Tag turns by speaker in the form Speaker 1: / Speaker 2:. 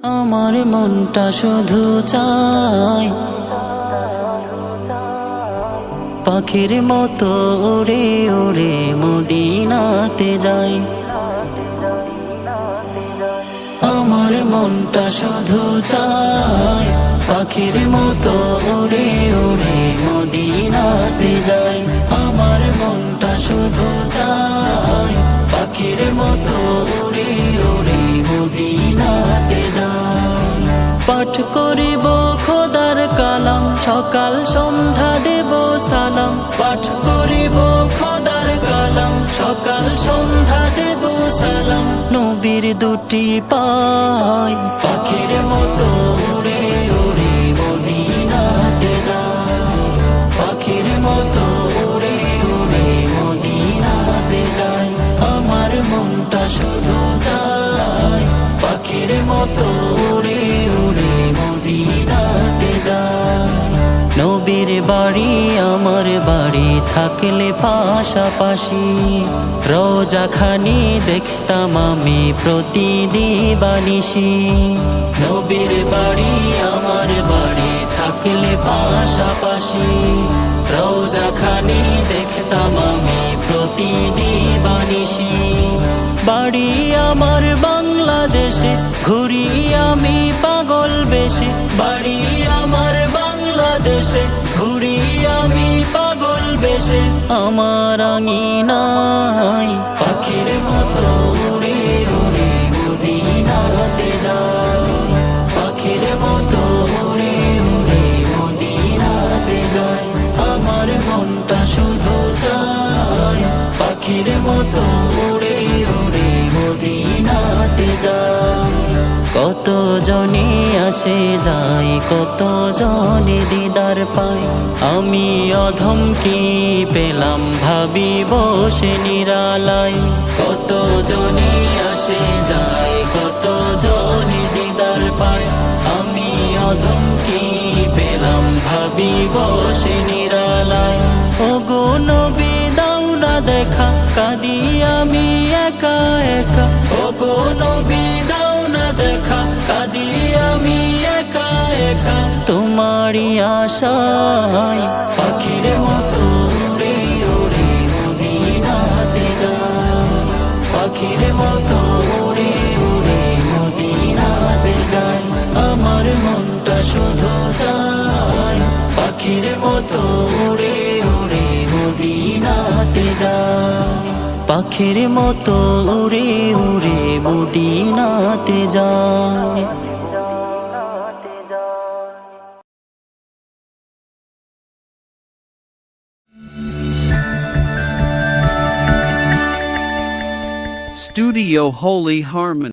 Speaker 1: আমার মনটা শুধু চায় পাখির মতো উড়ে উড়ে মদিনাতে যাই। আমার মনটা শুধু চায় পাখির মতো উড়ে উড়ে মদিনাতে যাই। আমার মনটা শুধু চায় পাখির মতো উড়ে উড়ে মদিনাতে যাই। পাঠ করিব খোদার কালাম সকাল সন্ধ্যা দেব সালাম। পাঠ করিব খোদার কালাম সকাল সন্ধ্যা দেব সালাম। নবীর দুটি পায় পাখির মতো উড়ে উড়ে মদিনাতে যাই। পাখির মতো উড়ে উড়ে মদিনাতে যাই। আমার মনটা শুধু চায় পাখির মতো উড়ে উড়ে মদিনাতে যাই। নবীর বাড়ি আমার বাড়ি থাকলে পাশাপাশি রোজাখানি দেখতাম আমি প্রতিদিবানিশি। নবীর বাড়ি আমার বাড়ি থাকলে পাশাপাশি রোজাখানি দেখতাম আমি প্রতিদিবানিশি। বাড়ি আমার বাংলাদেশে ঘুরি আমি পাগল বেশে। বাড়ি আমার বাংলাদেশে ঘুরি আমি পাগল বেশে। আমার আঙিনায় পাখির মতো উড়ে উড়ে মদিনাতে যাই। পাখির মতো উড়ে উড়ে মদিনাতে যাই। আমার মনটা শুধু চায় পাখির মতো উড়ে উড়ে মদিনাতে যাই। কত জনে আসে যায় কত জনে দিদার পায়। আমি অধম কি পেলাম ভাবি বসে নিরালায়। কত জনে আসে যায় কত জনে দিদার পায়। আমি অধম কি পেলাম ভাবি বসে নিরালায়। ওগো নবী দাও না দেখা কাঁদি আমি একা একা। ওগো নবী দাও না দেখা কাঁদি আমি একা একা। তোমারই আশায় পাখির মতো উড়ে উড়ে মদিনাতে যাই। পাখির মতো উড়ে উড়ে মদিনাতে যাই। আমার মনটা শুধু চায় পাখির মতো উড়ে উড়ে মদিনাতে যাই। পাখির মতো উড়ে উড়ে মদিনাতে যাই।
Speaker 2: Studio Holy Harmony.